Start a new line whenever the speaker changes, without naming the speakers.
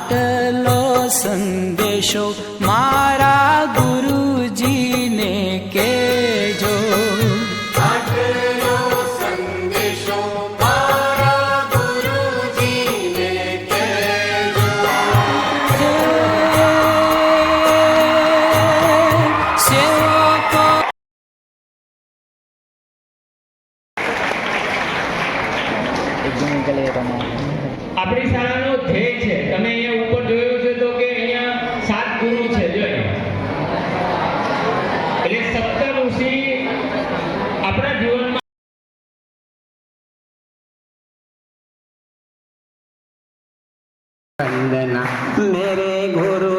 આટલો સંદેશો મારા ગુરુજીને કહેજો.
આટલો સંદેશો મારા ગુરુજીને કહેજો.
સેવકો
આપણી શાળાનો ધ્યેય છે. તમે અહીંયા ઉપર જોયું છે તો કે અહીંયા 7 ગુરુ છે. જોઈ એટલે 17 ઋષિ આપણા જીવનમાં
वंदना मेरे गुरु